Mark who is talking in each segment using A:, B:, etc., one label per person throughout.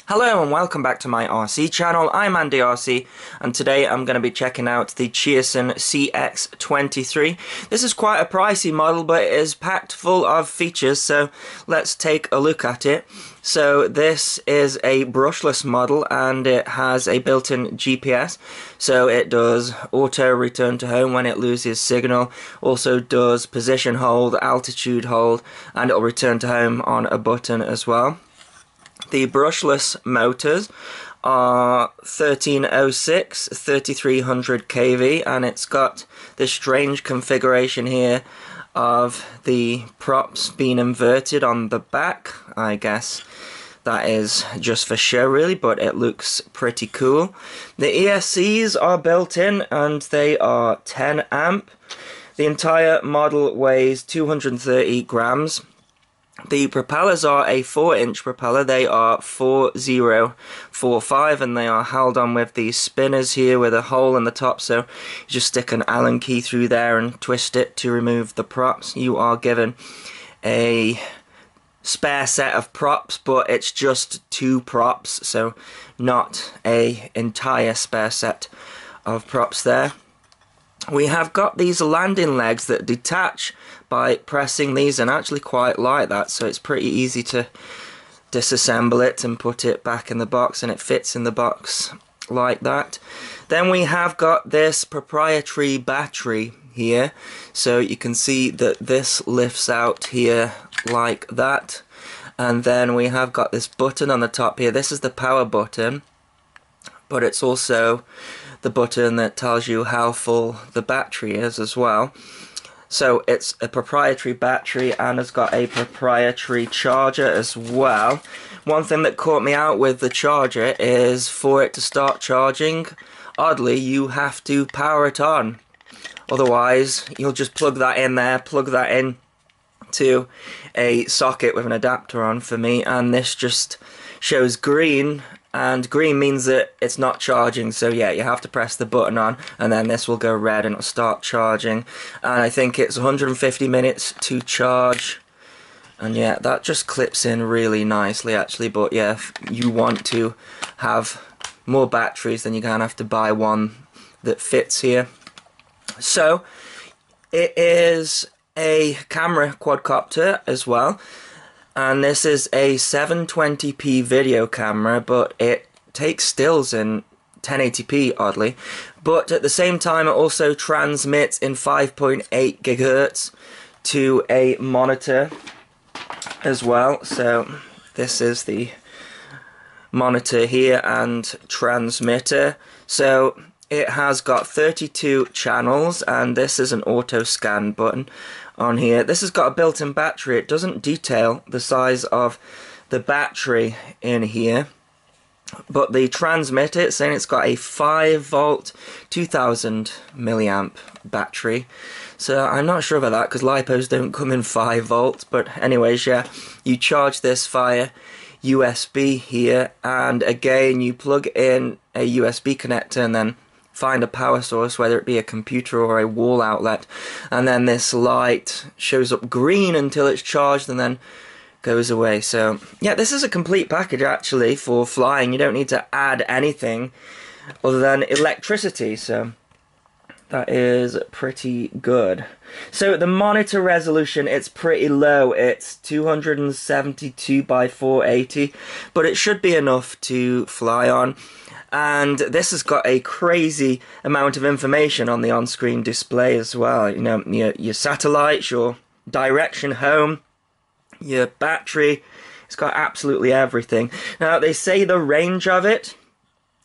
A: Hello and welcome back to my RC channel. I'm AndyRC and today I'm going to be checking out the Cheerson CX-23. This is quite a pricey model, but it is packed full of features, so let's take a look at it. So this is a brushless model and it has a built-in GPS, so it does auto return to home when it loses signal, also does position hold, altitude hold, and it'll return to home on a button as well. The brushless motors are 1306, 3300 kV, and it's got this strange configuration here of the props being inverted on the back. I guess that is just for show really, but it looks pretty cool. The ESCs are built in and they are 10 amp. The entire model weighs 230 grams. The propellers are a 4-inch propeller. They are 4045 and they are held on with these spinners here with a hole in the top, so you just stick an Allen key through there and twist it to remove the props. You are given a spare set of props, but it's just 2 props, so not an entire spare set of props there. We have got these landing legs that detach by pressing these, and actually quite like that, so it's pretty easy to disassemble it and put it back in the box, and it fits in the box like that. Then we have got this proprietary battery here, so you can see that this lifts out here like that, and then we have got this button on the top here. This is the power button, but it's also the button that tells you how full the battery is as well. So it's a proprietary battery and has got a proprietary charger as well. One thing that caught me out with the charger is for it to start charging, oddly you have to power it on. Otherwise you'll just plug that in there, plug that in to a socket with an adapter on for me, and this just shows green, and green means that it's not charging, so yeah, you have to press the button on and then this will go red and it'll start charging, and I think it's 150 minutes to charge, and yeah, that just clips in really nicely actually. But yeah, if you want to have more batteries, then you're gonna have to buy one that fits here. So it is a camera quadcopter as well, and this is a 720p video camera, but it takes stills in 1080p oddly, but at the same time it also transmits in 5.8 gigahertz to a monitor as well. So this is the monitor here and transmitter. So it has got 32 channels, and this is an auto scan button on here. This has got a built-in battery. It doesn't detail the size of the battery in here, but the transmitter, it's saying it's got a 5 volt 2000 milliamp battery, so I'm not sure about that because LiPos don't come in 5 volts, but anyways, yeah, you charge this via USB here, and again you plug in a USB connector and then find a power source, whether it be a computer or a wall outlet, and then this light shows up green until it's charged and then goes away. So yeah, this is a complete package actually for flying. You don't need to add anything other than electricity, so that is pretty good. So the monitor resolution, it's pretty low. It's 272 by 480, but it should be enough to fly on. And this has got a crazy amount of information on the on-screen display as well. You know, your satellites, your direction home, your battery. It's got absolutely everything. Now, they say the range of it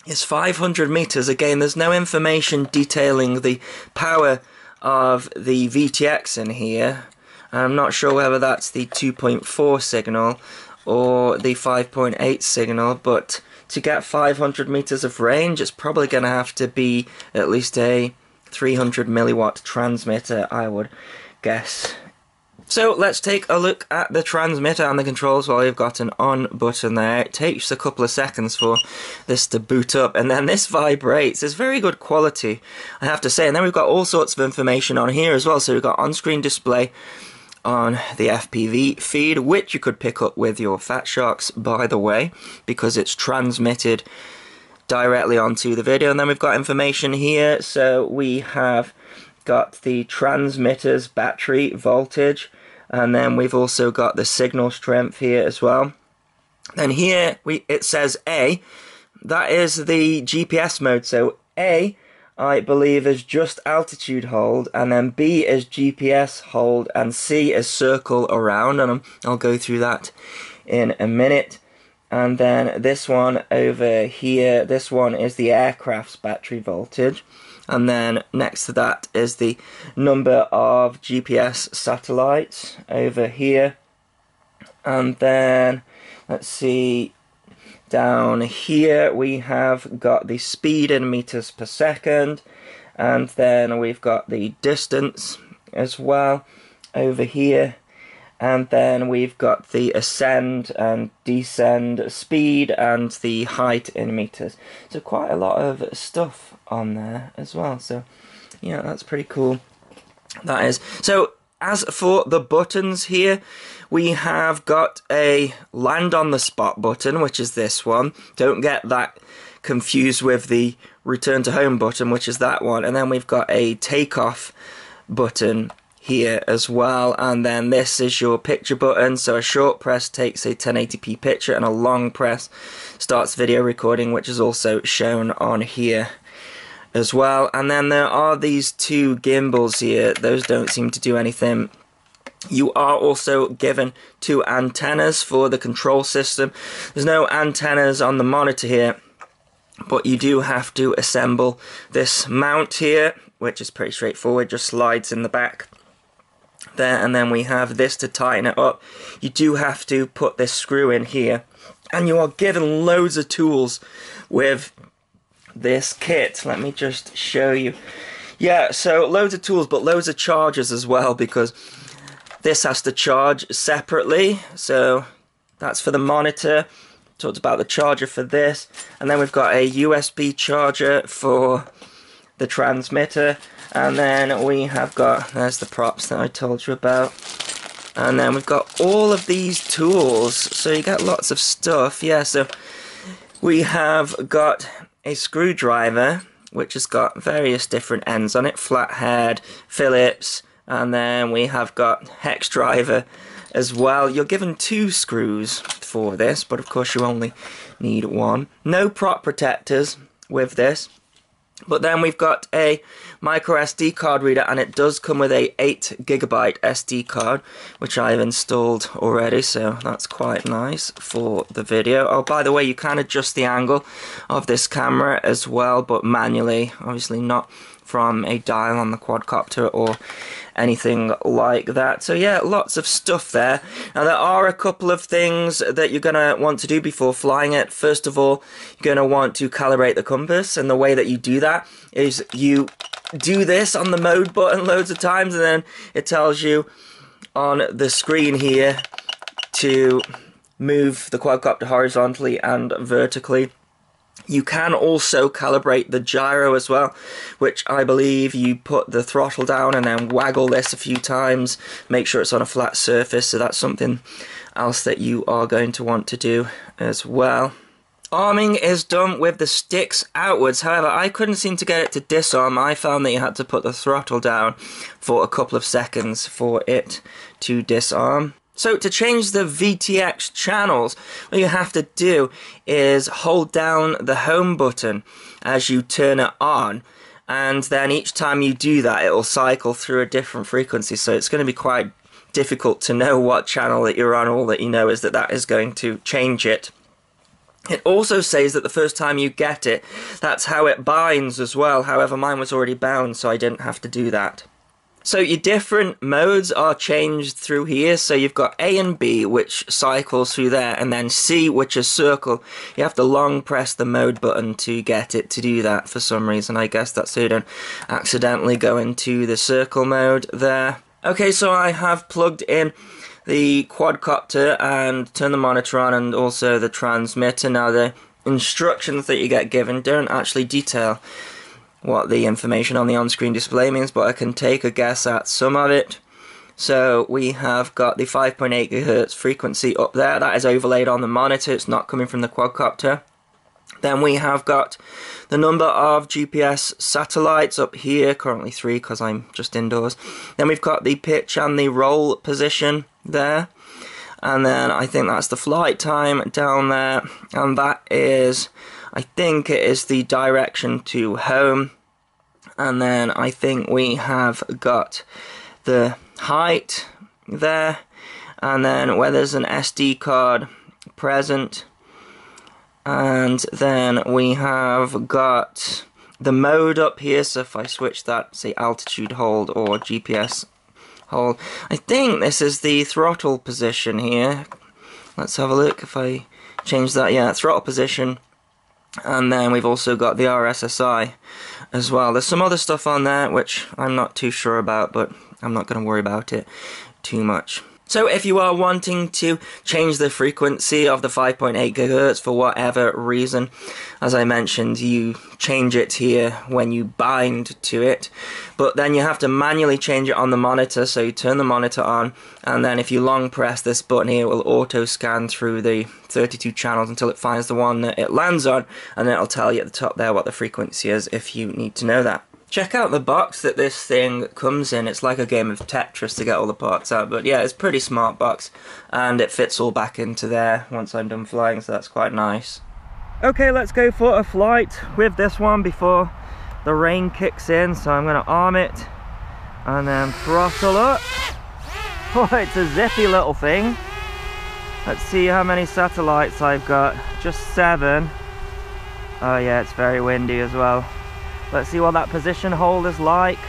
A: is 500 meters. Again, there's no information detailing the power of the Vtx in here. I'm not sure whether that's the 2.4 signal or the 5.8 signal, but to get 500 meters of range, it's probably going to have to be at least a 300 milliwatt transmitter, I would guess. So let's take a look at the transmitter and the controls while you've got an on button there. It takes a couple of seconds for this to boot up, and then this vibrates. It's very good quality, I have to say. And then we've got all sorts of information on here as well. So we've got on-screen display, on the FPV feed, which you could pick up with your Fat Sharks, by the way, because it's transmitted directly onto the video. And then we've got information here. So we have got the transmitter's battery voltage, and then we've also got the signal strength here as well. And here it says A, that is the GPS mode. So A, I believe, is just altitude hold, and then B is GPS hold, and C is circle around, and I'll go through that in a minute. And then this one over here, this one is the aircraft's battery voltage. And then next to that is the number of GPS satellites over here. And then, let's see, down here we have got the speed in meters per second. And then we've got the distance as well over here. And then we've got the ascend and descend speed and the height in meters. So quite a lot of stuff on there as well. So yeah, that's pretty cool. That is. So as for the buttons here, we have got a land on the spot button, which is this one. Don't get that confused with the return to home button, which is that one. And then we've got a takeoff button here as well, and then this is your picture button. So a short press takes a 1080p picture, and a long press starts video recording, which is also shown on here as well. And then there are these two gimbals here. Those don't seem to do anything. You are also given two antennas for the control system. There's no antennas on the monitor here, but you do have to assemble this mount here, which is pretty straightforward, just slides in the back there. And then we have this to tighten it up. You do have to put this screw in here, and you are given loads of tools with this kit. Let me just show you. Yeah, so loads of tools, but loads of chargers as well, because this has to charge separately. So that's for the monitor. Talked about the charger for this, and then we've got a USB charger for the transmitter. And then we have got, there's the props that I told you about. And then we've got all of these tools, so you get lots of stuff. Yeah, so we have got a screwdriver, which has got various different ends on it, flathead, Phillips, and then we have got hex driver as well. You're given two screws for this, but of course you only need one. No prop protectors with this. But then we've got a micro SD card reader, and it does come with a 8GB SD card, which I've installed already, so that's quite nice for the video. Oh, by the way, you can adjust the angle of this camera as well, but manually, obviously not from a dial on the quadcopter or anything like that. So yeah, lots of stuff there. Now there are a couple of things that you're going to want to do before flying it. First of all, you're going to want to calibrate the compass, and the way that you do that is you do this on the mode button loads of times, and then it tells you on the screen here to move the quadcopter horizontally and vertically. You can also calibrate the gyro as well, which I believe you put the throttle down and then waggle this a few times, make sure it's on a flat surface. So that's something else that you are going to want to do as well. Arming is done with the sticks outwards. However, I couldn't seem to get it to disarm. I found that you had to put the throttle down for a couple of seconds for it to disarm. So to change the Vtx channels, what you have to do is hold down the home button as you turn it on, and then each time you do that it will cycle through a different frequency, so it's going to be quite difficult to know what channel that you're on. All that you know is that that is going to change it. It also says that the first time you get it, that's how it binds as well. However, mine was already bound, so I didn't have to do that. So your different modes are changed through here. So you've got A and B, which cycles through there, and then C, which is circle. You have to long press the mode button to get it to do that for some reason. I guess that's so you don't accidentally go into the circle mode there. Okay, so I have plugged in the quadcopter and turned the monitor on, and also the transmitter. Now the instructions that you get given don't actually detail what the information on the on-screen display means, but I can take a guess at some of it. So we have got the 5.8 GHz frequency up there. That is overlaid on the monitor. It's not coming from the quadcopter. Then we have got the number of GPS satellites up here, currently 3 because I'm just indoors. Then we've got the pitch and the roll position there. And then I think that's the flight time down there. And that is, I think it is the direction to home. And then I think we have got the height there. And then where there's an SD card present. And then we have got the mode up here, so if I switch that, say altitude hold or GPS hold, I think this is the throttle position here. Let's have a look if I change that. Yeah, throttle position. And then we've also got the RSSI as well. There's some other stuff on there which I'm not too sure about, but I'm not going to worry about it too much. So if you are wanting to change the frequency of the 5.8 GHz for whatever reason, as I mentioned, you change it here when you bind to it, but then you have to manually change it on the monitor. So you turn the monitor on, and then if you long press this button here, it will auto scan through the 32 channels until it finds the one that it lands on, and then it'll tell you at the top there what the frequency is if you need to know that. Check out the box that this thing comes in. It's like a game of Tetris to get all the parts out, but yeah, it's a pretty smart box, and it fits all back into there once I'm done flying, so that's quite nice. Okay, let's go for a flight with this one before the rain kicks in, so I'm going to arm it and then throttle up. Oh, it's a zippy little thing. Let's see how many satellites I've got. Just 7. Oh yeah, it's very windy as well. Let's see what that position hold is like.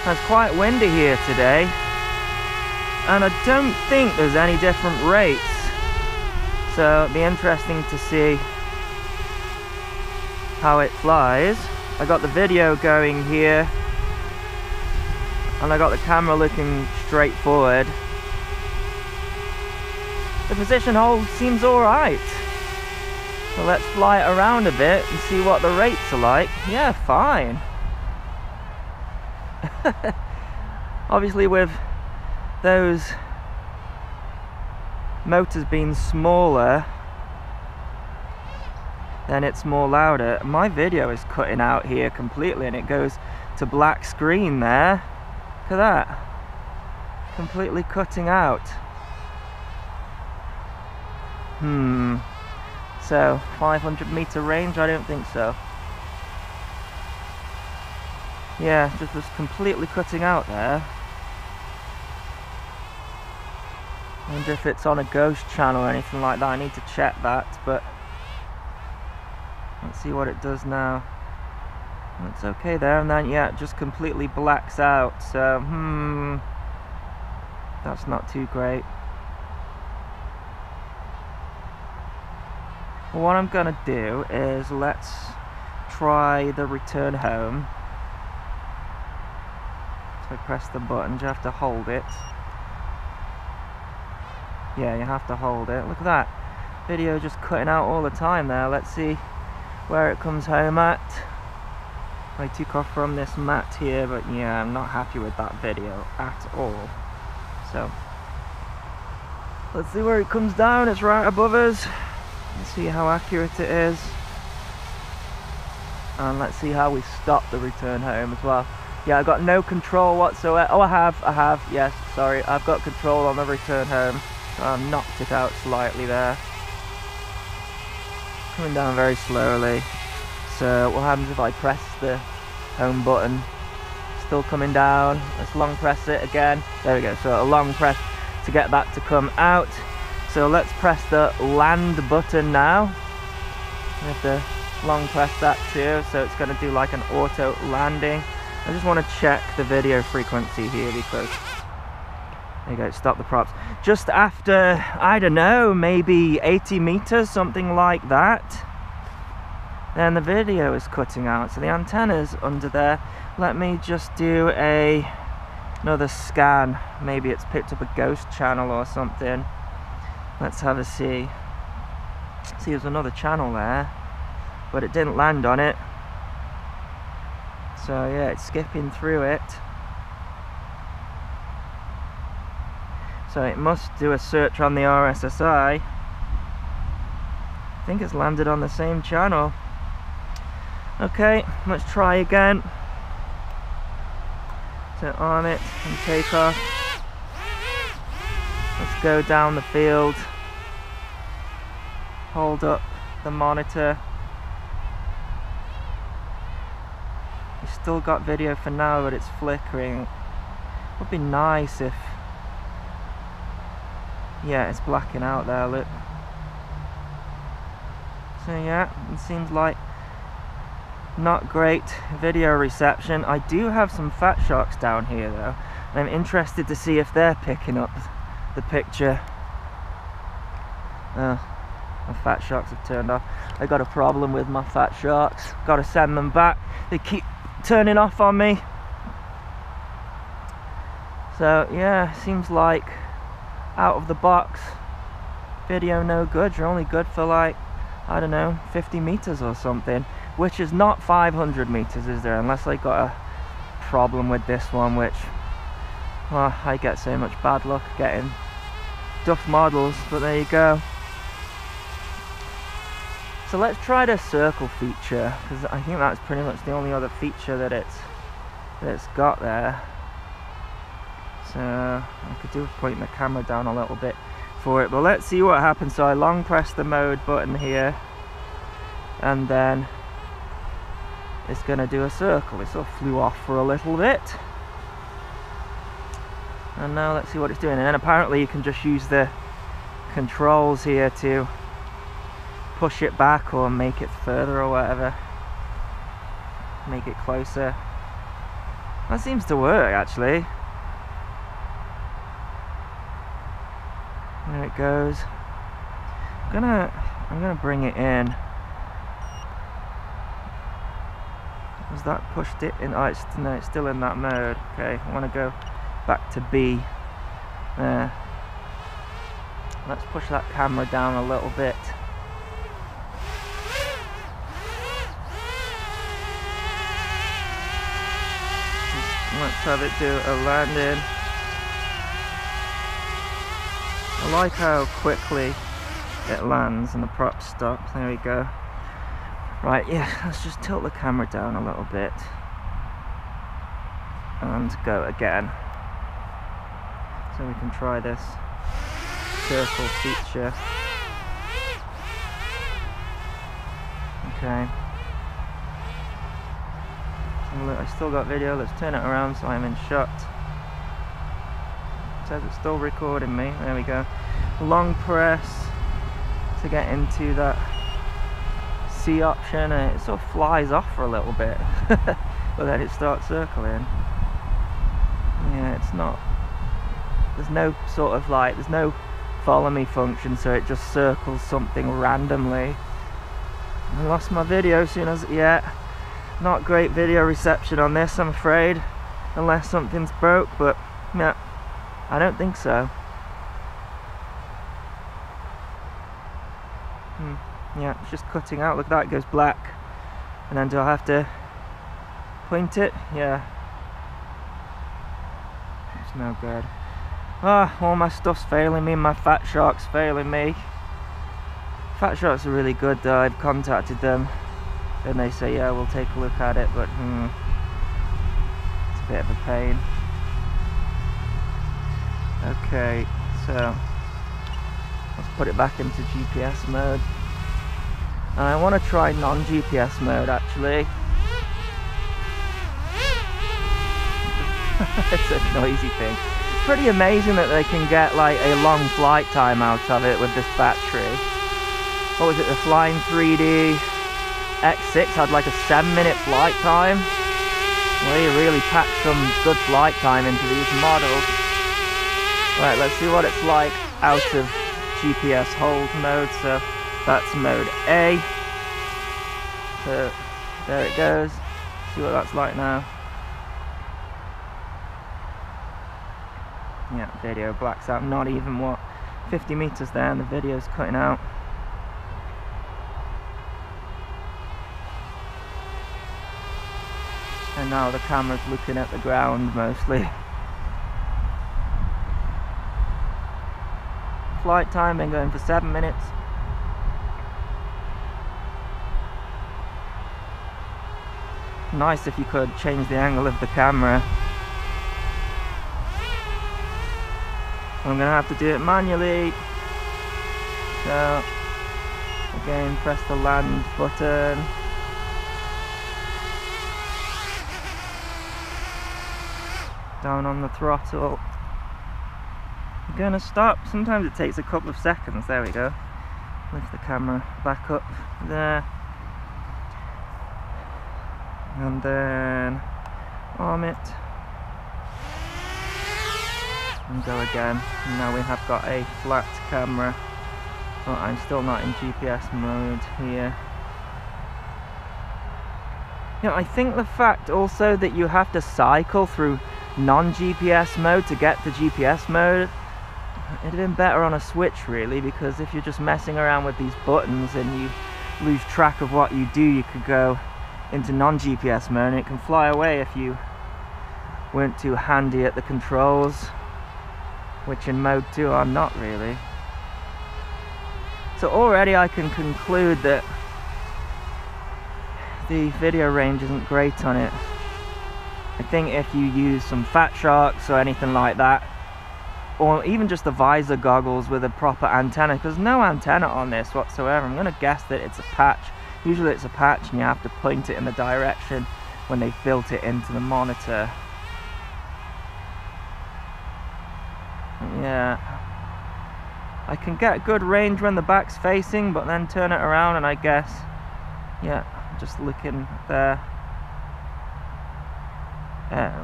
A: It's quite windy here today, and I don't think there's any different rates, so it'll be interesting to see how it flies. I got the video going here, and I got the camera looking straight forward. The position hold seems alright. So let's fly it around a bit and see what the rates are like. Yeah, fine. Obviously with those motors being smaller, then it's more louder. My video is cutting out here completely, and it goes to black screen there. Look at that. Completely cutting out. So 500-meter range? I don't think so. Yeah, just was completely cutting out there. I wonder if it's on a ghost channel or anything like that. I need to check that, but let's see what it does now. It's okay there, and then yeah, it just completely blacks out. So that's not too great. What I'm gonna do is let's try the return home. So press the button, you have to hold it. Yeah, you have to hold it. Look at that. Video just cutting out all the time there. Let's see where it comes home at. I took off from this mat here, but yeah, I'm not happy with that video at all. So let's see where it comes down. It's right above us. Let's see how accurate it is, and let's see how we stop the return home as well. Yeah, I got no control whatsoever. Oh, I have, yes, sorry, I've got control on the return home. So I've knocked it out slightly there. Coming down very slowly. So what happens if I press the home button? Still coming down. Let's long press it again. There we go, so a long press to get that to come out. So let's press the land button now. We have to long press that too, so it's going to do like an auto landing. I just want to check the video frequency here because, there you go, stop the props. Just after, I don't know, maybe 80 meters, something like that. Then the video is cutting out, so the antenna's under there. Let me just do another scan. Maybe it's picked up a ghost channel or something. Let's have a see. See, there's another channel there, but it didn't land on it. So yeah, it's skipping through it. So it must do a search on the RSSI. I think it's landed on the same channel. Okay, let's try again. So arm it and take off. Let's go down the field. Hold up the monitor. We've still got video for now, but it's flickering. Would be nice if... Yeah, it's blacking out there, look. So yeah, it seems like not great video reception. I do have some Fat Sharks down here though, and I'm interested to see if they're picking up the picture. My Fat Sharks have turned off. I got a problem with my Fat Sharks. Got to send them back. They keep turning off on me. So yeah, seems like out of the box video no good. You're only good for like, I don't know, 50 meters or something, which is not 500 meters, is there? Unless I got a problem with this one, which, well, I get so much bad luck getting duff models, but there you go. So let's try the circle feature, because I think that's pretty much the only other feature that it's got there. So I could do with pointing the camera down a little bit for it, but let's see what happens. So I long press the mode button here, and then it's going to do a circle. It sort of flew off for a little bit, and now let's see what it's doing. And then apparently you can just use the controls here to push it back or make it further or whatever, make it closer. That seems to work actually. There it goes. I'm gonna bring it in. Was that pushed it in? Oh, no, it's still in that mode. Okay, I want to go back to B. There. Let's push that camera down a little bit. Let's have it do a landing. I like how quickly it lands and the prop stops. There we go. Right, yeah, let's just tilt the camera down a little bit and go again. So we can try this circle feature. Okay. So look, I still got video. Let's turn it around so I'm in shot. It says it's still recording me. There we go. Long press to get into that C option, and it sort of flies off for a little bit, but then it starts circling. Yeah, it's not. There's no sort of like, there's no follow me function, so it just circles something randomly. I lost my video as soon as, yeah, not great video reception on this, I'm afraid, unless something's broke, but yeah, I don't think so. Yeah, it's just cutting out. Look, that goes black. And then do I have to point it? Yeah. It's no good. Ah, all my stuff's failing me. My Fat Shark's failing me. Fat Sharks are really good though. I've contacted them and they say, yeah, we'll take a look at it, but it's a bit of a pain. Okay, so let's put it back into GPS mode. And I want to try non-GPS mode actually. It's a noisy thing. It's pretty amazing that they can get like a long flight time out of it with this battery. What was it, the Flying 3D X6 had like a 7-minute flight time. Well, you really packed some good flight time into these models. Right, let's see what it's like out of GPS hold mode. So that's mode A. So there it goes. See what that's like now. Yeah, video blacks out. Not even what, 50 meters there, and the video's cutting out. and now the camera's looking at the ground mostly. Flight time been going for 7 minutes. Nice if you could change the angle of the camera. I'm gonna have to do it manually. So again, press the land button. Down on the throttle. I'm gonna stop. Sometimes it takes a couple of seconds. There we go. Lift the camera back up there. And then arm it. And go again. And now we have got a flat camera. But I'm still not in GPS mode here. You know, I think the fact also that you have to cycle through non-GPS mode to get to GPS mode, it'd have been better on a Switch really, because if you're just messing around with these buttons and you lose track of what you do, you could go into non-GPS mode and it can fly away if you weren't too handy at the controls, which in mode 2 I'm not really. So already I can conclude that the video range isn't great on it. I think if you use some Fat Sharks or anything like that, or even just the visor goggles with a proper antenna, because there's no antenna on this whatsoever. I'm going to guess that it's a patch. Usually it's a patch and you have to point it in the direction when they built it into the monitor. Yeah, I can get good range when the back's facing, but then turn it around and I guess, yeah, just looking there,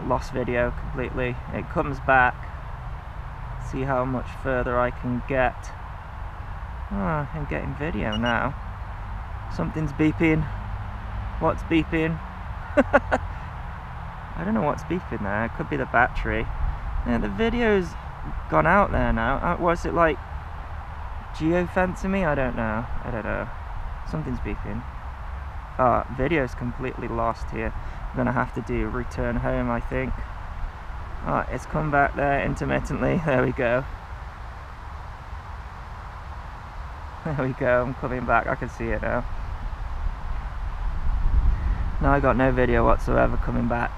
A: lost video completely. It comes back. See how much further I can get. Oh, I'm getting video now. Something's beeping. What's beeping? I don't know what's beeping there. It could be the battery. Yeah, the video's gone out there now. Was it like geofencing me? I don't know. I don't know. Something's beeping. Oh, video's completely lost here. I'm gonna have to do return home, I think. Oh, it's come back there intermittently. There we go. There we go. I'm coming back. I can see it now. Now I got no video whatsoever coming back.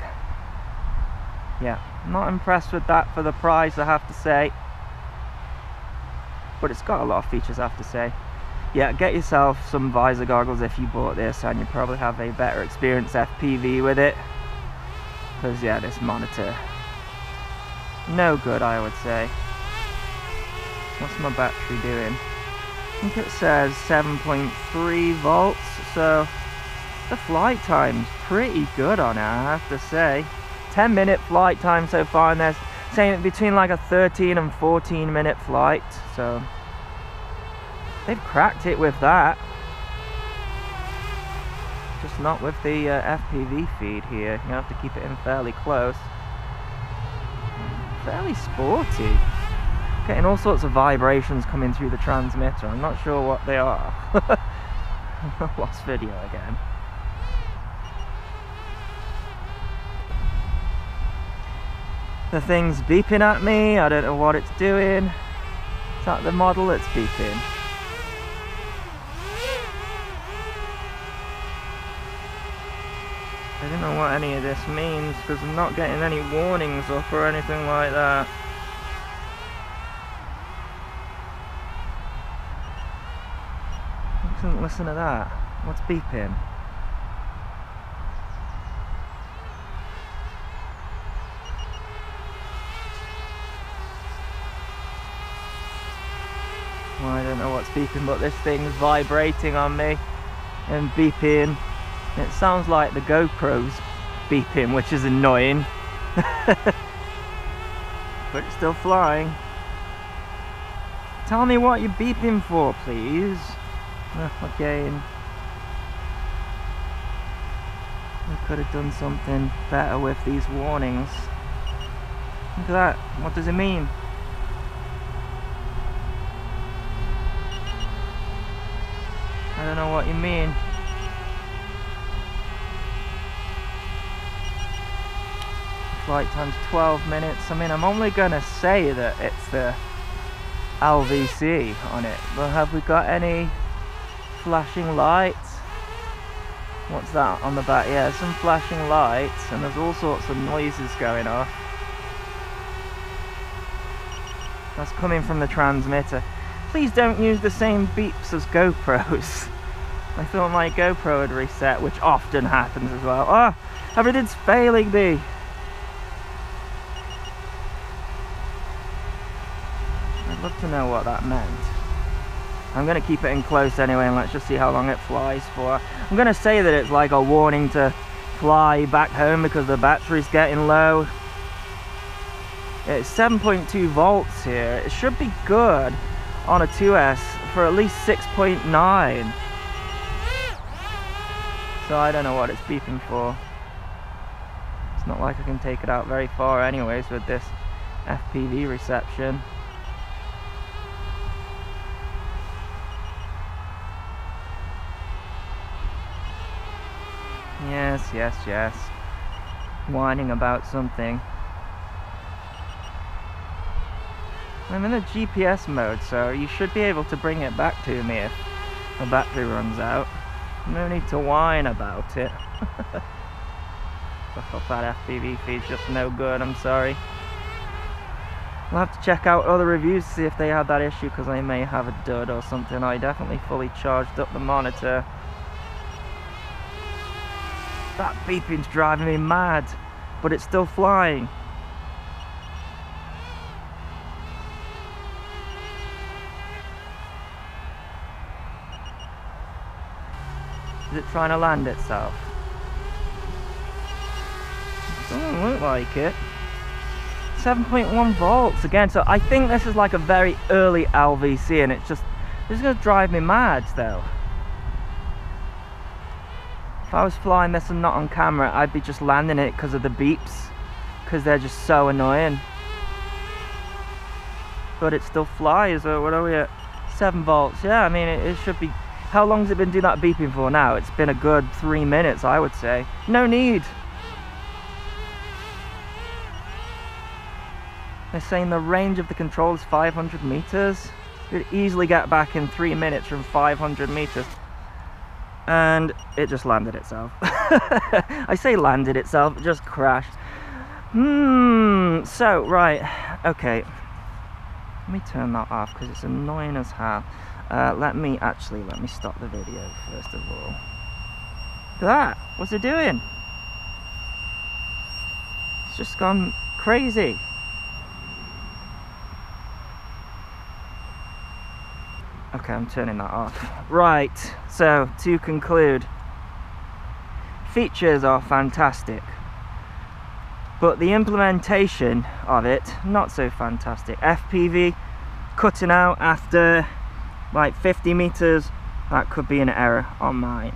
A: Yeah, not impressed with that for the price, I have to say. But it's got a lot of features, I have to say. Yeah, get yourself some visor goggles if you bought this, and you probably have a better experience FPV with it. Because yeah, this monitor, no good, I would say. What's my battery doing? I think it says 7.3 volts, so the flight time's pretty good on it, I have to say. 10-minute flight time so far, and they're saying between like a 13 and 14-minute flight, so they've cracked it with that. Just not with the FPV feed here. You have to keep it in fairly close. Fairly sporty. Getting all sorts of vibrations coming through the transmitter. I'm not sure what they are. Lost video again. The thing's beeping at me. I don't know what it's doing. Is that the model that's beeping? I don't know what any of this means, because I'm not getting any warnings up or anything like that. Listen to that. What's beeping? Well, I don't know what's beeping, but this thing's vibrating on me and beeping. It sounds like the GoPro's beeping, which is annoying. But it's still flying. Tell me what you're beeping for, please. Again, we could have done something better with these warnings. Look at that. What does it mean? I don't know what you mean. flight time's 12 minutes. I mean, I'm only gonna say that it's the LVC on it, but have we got any flashing lights? What's that on the back? Yeah, some flashing lights, and there's all sorts of noises going off. That's coming from the transmitter. Please don't use the same beeps as GoPros. I thought my GoPro had reset, which often happens as well. Oh, everything's failing me. I'd love to know what that meant. I'm going to keep it in close anyway, and let's just see how long it flies for. I'm going to say that it's like a warning to fly back home because the battery's getting low. It's 7.2 volts here. It should be good on a 2S for at least 6.9. So I don't know what it's beeping for. It's not like I can take it out very far anyways with this FPV reception. Yes, yes, yes. Whining about something. I'm in the GPS mode, so you should be able to bring it back to me if the battery runs out. No need to whine about it. I thought that FPV feed's just no good, I'm sorry. I'll have to check out other reviews to see if they had that issue, because I may have a dud or something. I definitely fully charged up the monitor. That beeping's driving me mad, but it's still flying. Is it trying to land itself? It doesn't look like it. 7.1 volts again, so I think this is like a very early LVC, and it's just going to drive me mad though. If I was flying this and not on camera, I'd be just landing it because of the beeps, because they're just so annoying. But it still flies. So what are we at? 7 volts. Yeah, I mean it should be. How long has it been doing that beeping for now? It's been a good 3 minutes, I would say. No need. They're saying the range of the control is 500 meters. You could easily get back in 3 minutes from 500 meters. And it just landed itself. I say landed itself, it just crashed. So, right, okay. Let me turn that off because it's annoying as hell. Let me stop the video first of all. Look at that, what's it doing? It's just gone crazy. Okay, I'm turning that off. Right, so to conclude, features are fantastic, but the implementation of it, not so fantastic. FPV cutting out after like 50 meters, that could be an error on mine.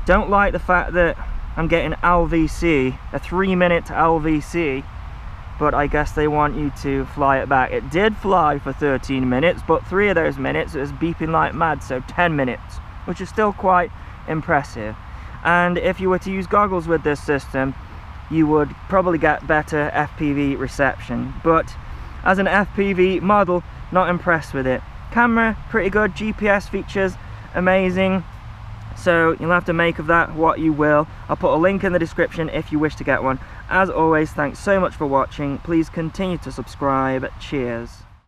A: Don't like the fact that I'm getting LVC, a 3-minute LVC, but I guess they want you to fly it back. It did fly for 13 minutes, but 3 of those minutes it was beeping like mad, so 10 minutes, which is still quite impressive. And if you were to use goggles with this system, you would probably get better FPV reception, but as an FPV model, not impressed with it. Camera, pretty good. GPS features, amazing. So you'll have to make of that what you will. I'll put a link in the description if you wish to get one. As always, thanks so much for watching. Please continue to subscribe. Cheers.